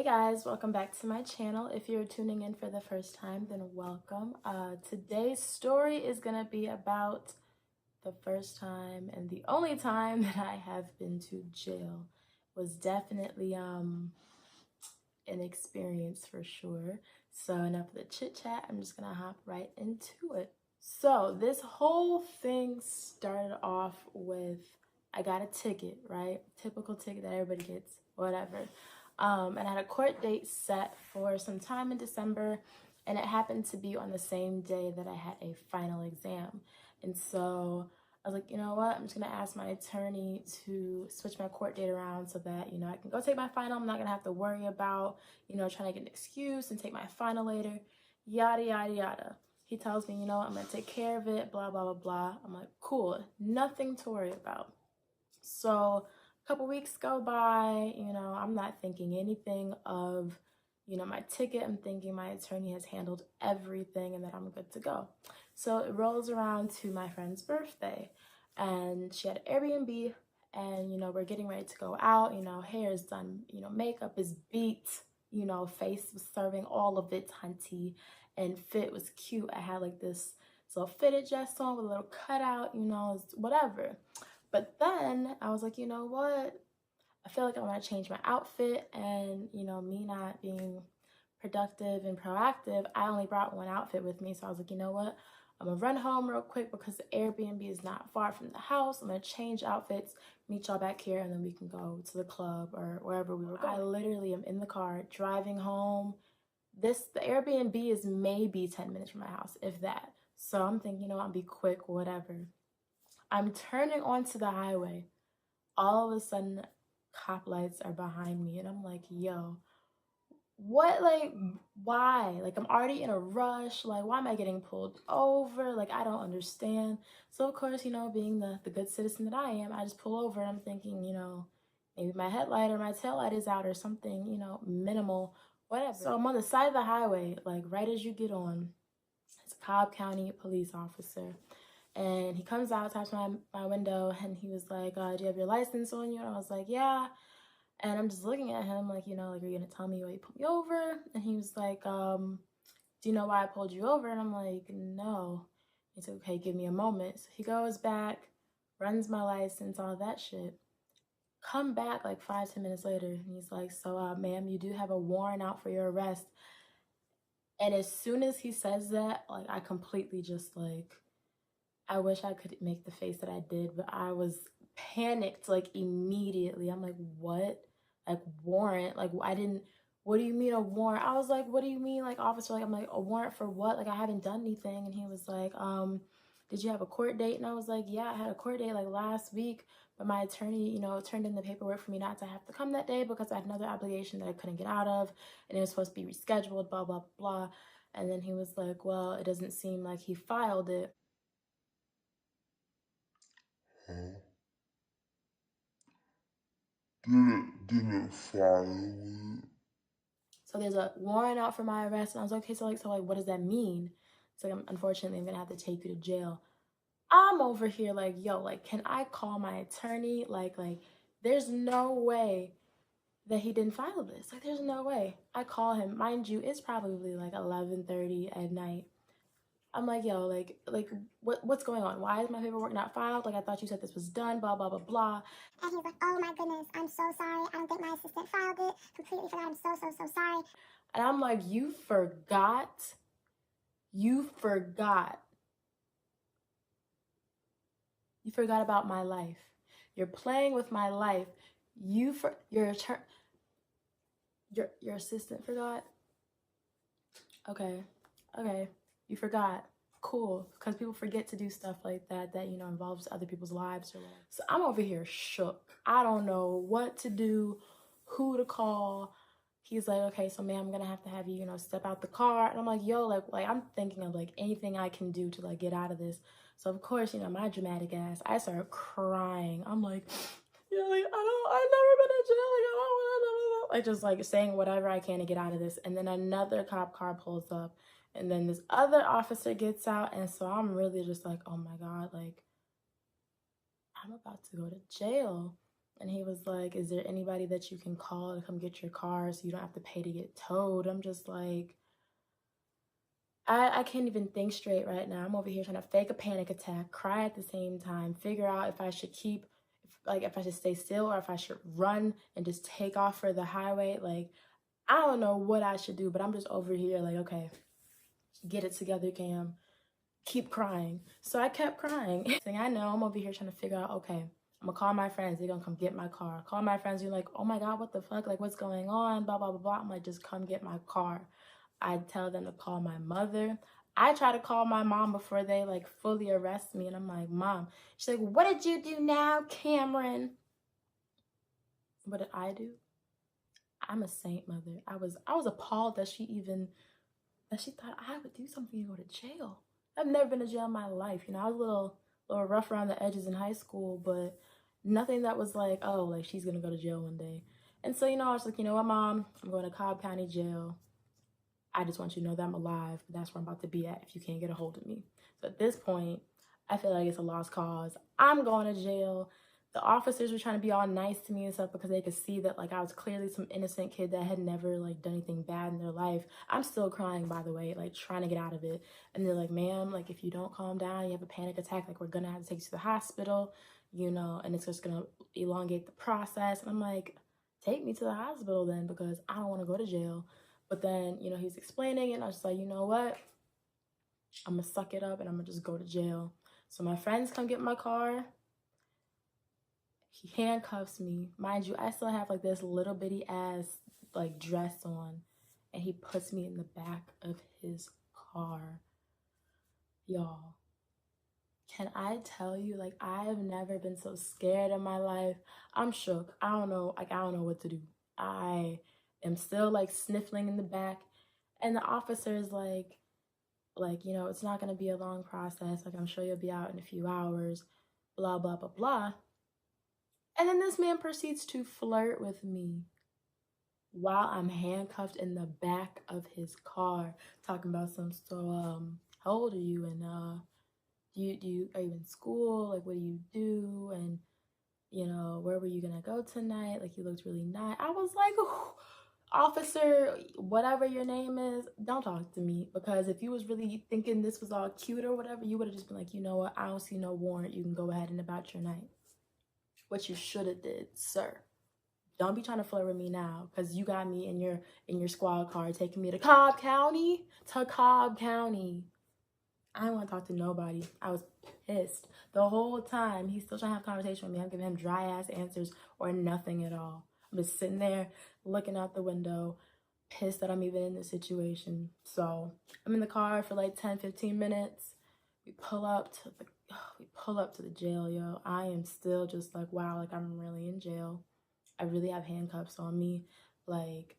guys, welcome back to my channel. If you're tuning in for the first time, then welcome. Today's story is gonna be about the first time and the only time that I have been to jail. Was definitely an experience for sure. So enough of the chit chat, I'm just gonna hop right into it. So this whole thing started off with I got a ticket, right? Typical ticket that everybody gets, whatever. And I had a court date set for some time in December, and it happened to be on the same day that I had a final exam. And so I was like, you know what? I'm just gonna ask my attorney to switch my court date around so that, I can go take my final. I'm not gonna have to worry about, trying to get an excuse and take my final later, yada, yada, yada. He tells me, I'm gonna take care of it, blah, blah, blah, blah. I'm like, cool, nothing to worry about. So a couple weeks go by, I'm not thinking anything of, my ticket. I'm thinking my attorney has handled everything and that I'm good to go. So it rolls around to my friend's birthday, and she had Airbnb, and, we're getting ready to go out, hair is done, makeup is beat, face was serving all of it, hunty, and fit was cute. I had like this little fitted dress on with a little cutout, whatever. But then I was like, you know what? I feel like I want to change my outfit, and, me not being productive and proactive, I only brought one outfit with me. So I was like, you know what? I'm gonna run home real quick because the Airbnb is not far from the house. I'm gonna change outfits, meet y'all back here, and then we can go to the club or wherever we were going. I literally am in the car driving home. The Airbnb is maybe 10 minutes from my house, if that. So I'm thinking, I'll be quick, whatever. I'm turning onto the highway. All of a sudden, cop lights are behind me, and I'm like, yo, what, like, why? Like, I'm already in a rush. Like, why am I getting pulled over? Like, I don't understand. So, of course, being the good citizen that I am, I just pull over, and I'm thinking, maybe my headlight or my taillight is out or something, minimal, whatever. So I'm on the side of the highway, like, right as you get on. It's a Cobb County police officer. And he comes out, taps my window, and he was like, do you have your license on you? And I was like, yeah. And I'm just looking at him like, like, are you going to tell me why you pulled me over? And he was like, do you know why I pulled you over? And I'm like, no. He said, okay, give me a moment. So he goes back, runs my license, all that shit. Come back like 5-10 minutes later, and he's like, so, ma'am, you do have a warrant out for your arrest. And as soon as he says that, like, I completely just, like, I wish I could make the face that I did, but I was panicked, like, immediately. I'm like, what? Like, warrant? Like, what do you mean a warrant? I was like, what do you mean, like, officer? Like, I'm like, a warrant for what? Like, I haven't done anything. And he was like, did you have a court date? And I was like, yeah, I had a court date, like, last week, but my attorney, turned in the paperwork for me not to have to come that day because I had another obligation that I couldn't get out of, and it was supposed to be rescheduled, blah, blah, blah. And then he was like, well, it doesn't seem like he filed it. Didn't file it. So there's a warrant out for my arrest, and I was like, okay, so what does that mean? So like, unfortunately, I'm gonna have to take you to jail. I'm over here like, yo, like, can I call my attorney? Like, there's no way that he didn't file this. Like, there's no way. I call him, mind you, it's probably like 11:30 at night. I'm like, yo, like what's going on? Why is my paperwork not filed? Like, I thought you said this was done, blah, blah, blah, blah. And he's like, oh my goodness, I'm so sorry. I don't think my assistant filed it. Completely forgot. I'm so sorry. And I'm like, you forgot? You forgot. You forgot about my life. You're playing with my life. Your assistant forgot? Okay. You forgot. Cool. Because people forget to do stuff like that involves other people's lives or whatever. So I'm over here shook. I don't know what to do, who to call. He's like, okay, so ma'am, I'm gonna have to have you, step out the car. And I'm like, yo, like I'm thinking of like anything I can do to like get out of this. So of course, my dramatic ass, I started crying. I'm like, yeah, like I've never been in jail. Like, I don't want to, like, just like saying whatever I can to get out of this. And then another cop car pulls up, and then this other officer gets out. And so I'm really just like, oh my God, like I'm about to go to jail. And he was like, is there anybody that you can call to come get your car so you don't have to pay to get towed? I'm just like, I can't even think straight right now. I'm over here trying to fake a panic attack, cry at the same time, figure out if I should if I should stay still or if I should run and just take off for the highway. Like, I don't know what I should do, but I'm just over here like, okay, get it together, Cam. Keep crying. So I kept crying. Thing I know, I'm over here trying to figure out, okay, I'm gonna call my friends. They're gonna come get my car. Call my friends. You're like, oh my God, what the fuck? Like, what's going on? Blah, blah, blah, blah. I'm like, just come get my car. I tell them to call my mother. I try to call my mom before they like fully arrest me. And I'm like, Mom. She's like, what did you do now, Cameron? What did I do? I'm a saint, mother. I was appalled that she thought I would do something to go to jail. I've never been to jail in my life. You know, I was a little rough around the edges in high school, but nothing that was like, oh, like she's gonna go to jail one day. And so, you know, I was like, you know what, Mom? I'm going to Cobb County Jail. I just want you to know that I'm alive. That's where I'm about to be at if you can't get a hold of me. So at this point, I feel like it's a lost cause. I'm going to jail. The officers were trying to be all nice to me and stuff because they could see that like I was clearly some innocent kid that had never like done anything bad in their life. I'm still crying, by the way, like trying to get out of it. And they're like, ma'am, like if you don't calm down, you have a panic attack, like we're gonna have to take you to the hospital, you know, and it's just gonna elongate the process. And I'm like, take me to the hospital then because I don't want to go to jail. But then, you know, he's explaining it and I was just like, you know what? I'm gonna suck it up and I'm gonna just go to jail. So my friends come get my car. He handcuffs me. Mind you, I still have like this little bitty ass like dress on. And he puts me in the back of his car. Y'all, can I tell you, like, I have never been so scared in my life. I'm shook. I don't know what to do. I am still like sniffling in the back. And the officer is like, you know, it's not going to be a long process. Like, I'm sure you'll be out in a few hours, blah, blah, blah, blah. And then this man proceeds to flirt with me while I'm handcuffed in the back of his car, talking about how old are you? And, are you in school? Like, what do you do? And, you know, where were you going to go tonight? Like, you looked really nice. I was like, officer, whatever your name is, don't talk to me, because if you was really thinking this was all cute or whatever, you would have just been like, you know what, I don't see no warrant, you can go ahead and about your night. What you should have did, sir. Don't be trying to flirt with me now, because you got me in your squad car taking me to Cobb County. I didn't want to talk to nobody. I was pissed the whole time. He's still trying to have a conversation with me. I'm giving him dry ass answers or nothing at all. I'm just sitting there looking out the window, pissed that I'm even in this situation. So I'm in the car for like 10-15 minutes. We pull up to the jail, yo. I am still just like, wow, like I'm really in jail. I really have handcuffs on me. Like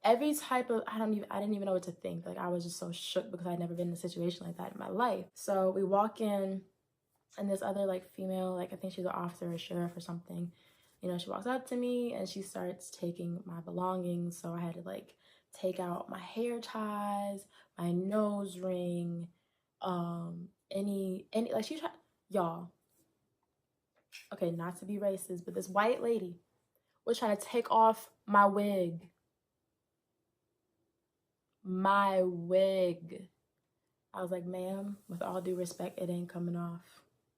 every type of, I didn't even know what to think. Like I was just so shook because I'd never been in a situation like that in my life. So we walk in and this other like female, like I think she's an officer or sheriff or something, you know, she walks up to me and she starts taking my belongings. So I had to like take out my hair ties, my nose ring, any like she tried, y'all. Okay, not to be racist, but this white lady was trying to take off my wig. My wig. I was like, ma'am, with all due respect, it ain't coming off.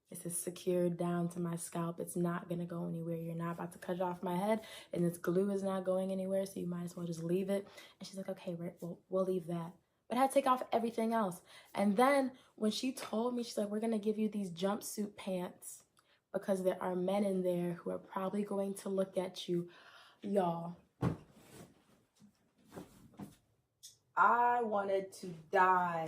This is secured down to my scalp. It's not gonna go anywhere. You're not about to cut it off my head, and this glue is not going anywhere, so you might as well just leave it. And she's like, okay, we'll leave that. But I had to take off everything else. And then when she told me, she's like, we're gonna give you these jumpsuit pants because there are men in there who are probably going to look at you. Y'all, I wanted to die.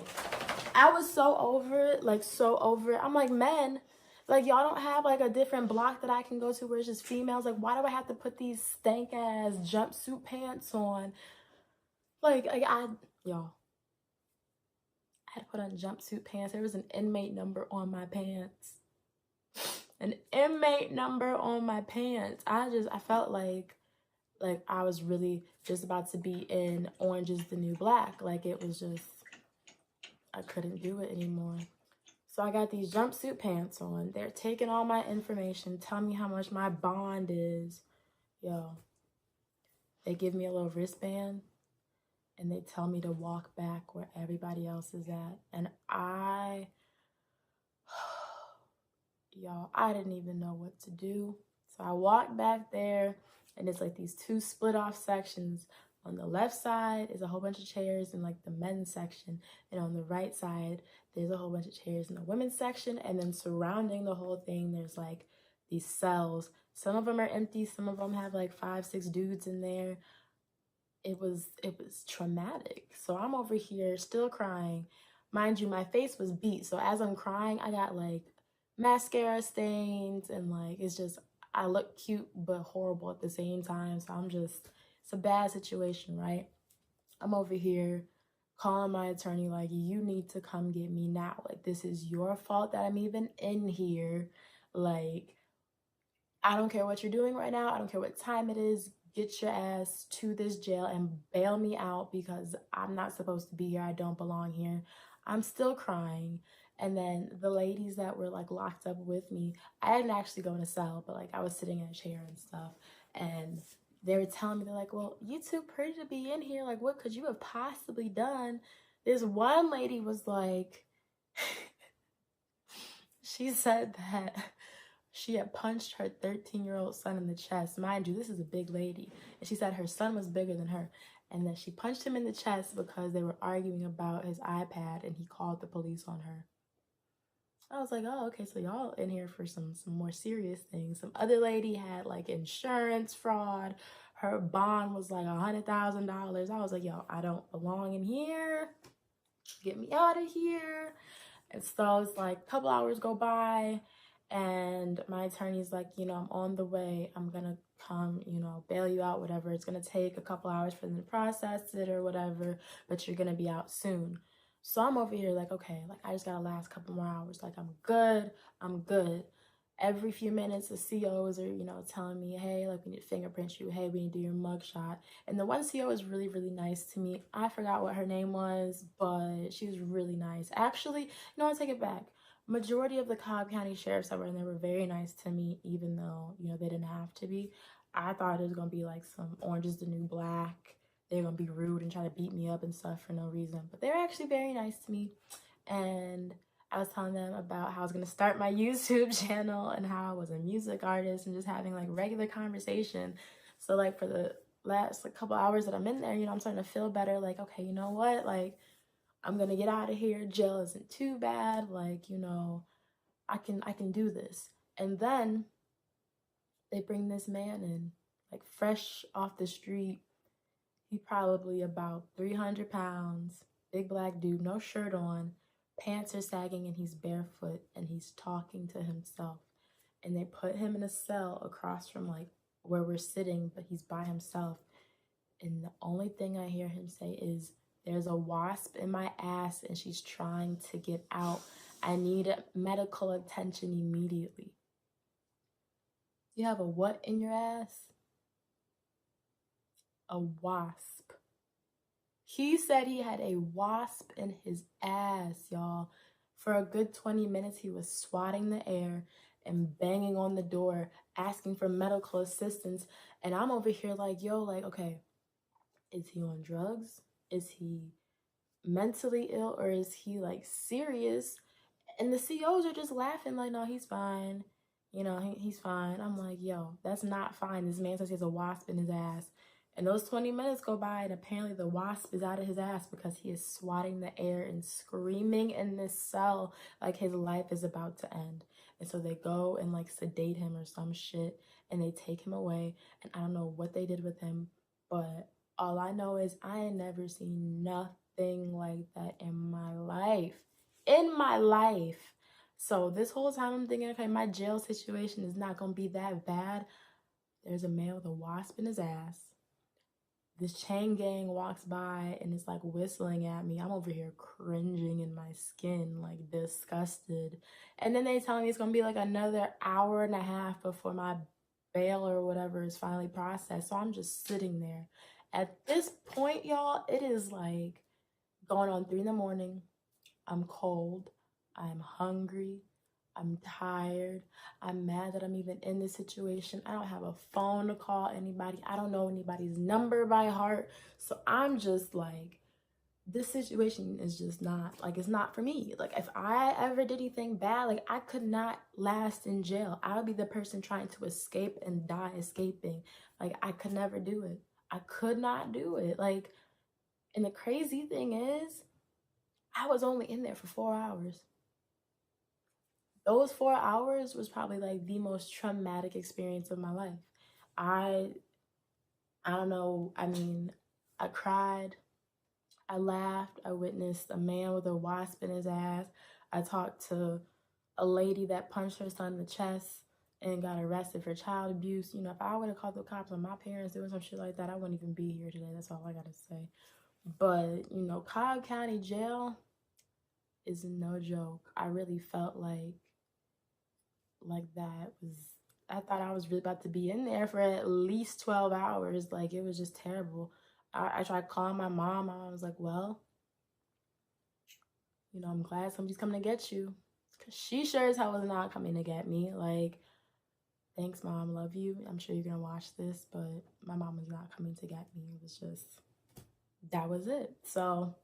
I was so over it, like so over it. I'm like, men, like y'all don't have like a different block that I can go to where it's just females. Like, why do I have to put these stank ass jumpsuit pants on? Like y'all, I had to put on jumpsuit pants. There was an inmate number on my pants. An inmate number on my pants. I felt like I was really just about to be in Orange is the New Black. Like it was just, I couldn't do it anymore. So I got these jumpsuit pants on. They're taking all my information, telling me how much my bond is. Yo, they give me a little wristband and they tell me to walk back where everybody else is at. And y'all, I didn't even know what to do. So I walked back there and it's like these two split off sections. On the left side is a whole bunch of chairs in like the men's section. And on the right side, there's a whole bunch of chairs in the women's section. And then surrounding the whole thing, there's like these cells. Some of them are empty. Some of them have like 5, 6 dudes in there. It was traumatic. So I'm over here still crying. Mind you, my face was beat. So as I'm crying, I got like mascara stains and like it's just, I look cute but horrible at the same time. So it's a bad situation, right? I'm over here calling my attorney like, you need to come get me now. Like, this is your fault that I'm even in here. Like, I don't care what you're doing right now. I don't care what time it is. Get your ass to this jail and bail me out because I'm not supposed to be here. I don't belong here. I'm still crying. And then the ladies that were like locked up with me, I didn't actually go in a cell, but like I was sitting in a chair and stuff. And they were telling me, they're like, well, you too pretty to be in here. Like, what could you have possibly done? This one lady was like, she said that she had punched her 13-year-old son in the chest. Mind you, this is a big lady. And she said her son was bigger than her. And that she punched him in the chest because they were arguing about his iPad and he called the police on her. I was like, oh, okay, so y'all in here for some more serious things. Some other lady had like insurance fraud. Her bond was like $100,000. I was like, yo, I don't belong in here. Get me out of here. And so it's like a couple hours go by and my attorney's like, you know, I'm on the way. I'm going to come, you know, bail you out, whatever. It's going to take a couple hours for them to process it or whatever, but you're going to be out soon. So I'm over here like, okay, like I just got to last a couple more hours. Like I'm good. Every few minutes, the COs are, you know, telling me, hey, like we need to fingerprint you. Hey, we need to do your mugshot. And the one CO is really, really nice to me. I forgot what her name was, but she was really nice. Actually, no, I take it back. Majority of the Cobb County sheriffs that were in there were very nice to me, even though, you know, they didn't have to be. I thought it was going to be like some Orange is the New Black. They're going to be rude and try to beat me up and stuff for no reason. But they were actually very nice to me. And I was telling them about how I was going to start my YouTube channel and how I was a music artist and just having like regular conversation. So like for the last like couple hours that I'm in there, you know, I'm starting to feel better. Like, okay, you know what? Like I'm going to get out of here. Jail isn't too bad. Like, you know, I can do this. And then they bring this man in like fresh off the street. He probably about 300 pounds, big black dude, no shirt on, pants are sagging and he's barefoot and he's talking to himself. And they put him in a cell across from like where we're sitting, but he's by himself. And the only thing I hear him say is, there's a wasp in my ass and she's trying to get out. I need medical attention immediately. You have a what in your ass? A wasp. He said he had a wasp in his ass, y'all. For a good 20 minutes, he was swatting the air and banging on the door, asking for medical assistance. And I'm over here like, yo, like, okay, is he on drugs? Is he mentally ill or is he like serious? And the COs are just laughing like, no, he's fine. You know, he's fine. I'm like, yo, that's not fine. This man says he has a wasp in his ass. And those 20 minutes go by and apparently the wasp is out of his ass because he is swatting the air and screaming in this cell like his life is about to end. And so they go and like sedate him or some shit and they take him away. And I don't know what they did with him, but all I know is I ain't never seen nothing like that in my life. In my life. So this whole time I'm thinking, okay, my jail situation is not going to be that bad. There's a man with a wasp in his ass. This chain gang walks by and it's like whistling at me. I'm over here cringing in my skin, like disgusted. And then they tell me it's going to be like another hour and a half before my bail or whatever is finally processed. So I'm just sitting there. At this point, y'all, it is like going on 3 in the morning. I'm cold. I'm hungry. I'm tired. I'm mad that I'm even in this situation. I don't have a phone to call anybody. I don't know anybody's number by heart. So I'm just like, this situation is just not, like, it's not for me. Like, if I ever did anything bad, like, I could not last in jail. I would be the person trying to escape and die escaping. Like, I could never do it. I could not do it. Like, and the crazy thing is, I was only in there for 4 hours. Those 4 hours was probably like the most traumatic experience of my life. I don't know. I mean, I cried. I laughed. I witnessed a man with a wasp in his ass. I talked to a lady that punched her son in the chest and got arrested for child abuse. You know, if I would have called the cops on my parents doing some shit like that, I wouldn't even be here today. That's all I gotta say. But, you know, Cobb County Jail is no joke. I really felt like that was, I thought I was really about to be in there for at least 12 hours. Like, it was just terrible. I tried calling my mom. I was like, well, you know, I'm glad somebody's coming to get you. Because she sure as hell was not coming to get me. Like, thanks, Mom. Love you. I'm sure you're going to watch this. But my mom was not coming to get me. It was just, that was it. So,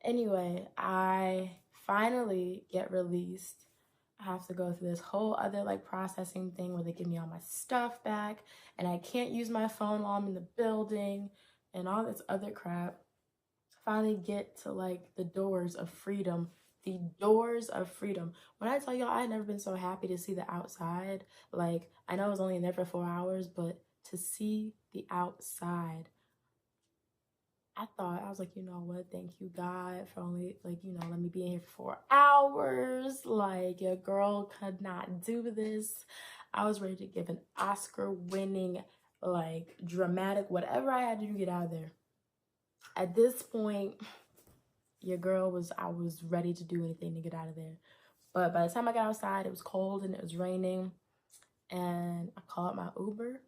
anyway, I finally get released. I have to go through this whole other like processing thing where they give me all my stuff back and I can't use my phone while I'm in the building and all this other crap. Finally get to like the doors of freedom. The doors of freedom. When I tell y'all, I had never been so happy to see the outside. Like, I know I was only in there for 4 hours, but to see the outside, I was like, you know what? Thank you, God, for only, like, you know, let me be in here for 4 hours. Like, your girl could not do this. I was ready to give an Oscar-winning, like, dramatic, whatever I had to do to get out of there. At this point, your girl was, I was ready to do anything to get out of there. But by the time I got outside, it was cold and it was raining. And I called my Uber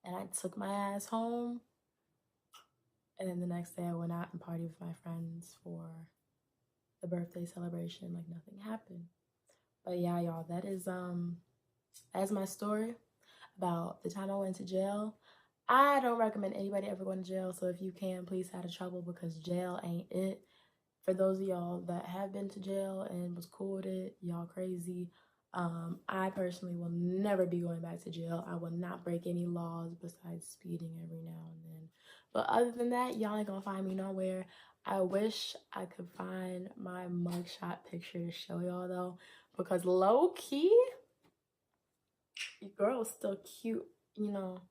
and I took my ass home. And then the next day I went out and partied with my friends for the birthday celebration like nothing happened. But yeah, y'all, that's my story about the time I went to jail. I don't recommend anybody ever going to jail, so if you can, please stay out of trouble because jail ain't it. For those of y'all that have been to jail and was cool with it, y'all crazy. I personally will never be going back to jail. I will not break any laws besides speeding every now and then. But other than that, y'all ain't gonna find me nowhere. I wish I could find my mugshot picture to show y'all though, because low key, your girl is still cute, you know,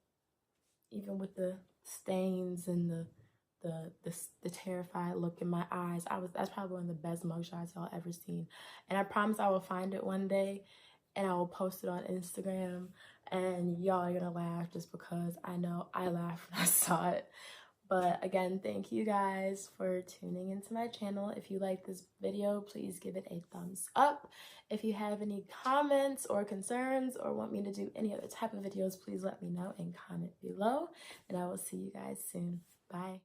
even with the stains and the terrified look in my eyes. That's probably one of the best mugshots y'all ever seen. And I promise I will find it one day and I will post it on Instagram and y'all are gonna laugh just because I know I laughed when I saw it. But again, thank you guys for tuning into my channel. If you like this video, please give it a thumbs up. If you have any comments or concerns or want me to do any other type of videos, please let me know and comment below. And I will see you guys soon. Bye.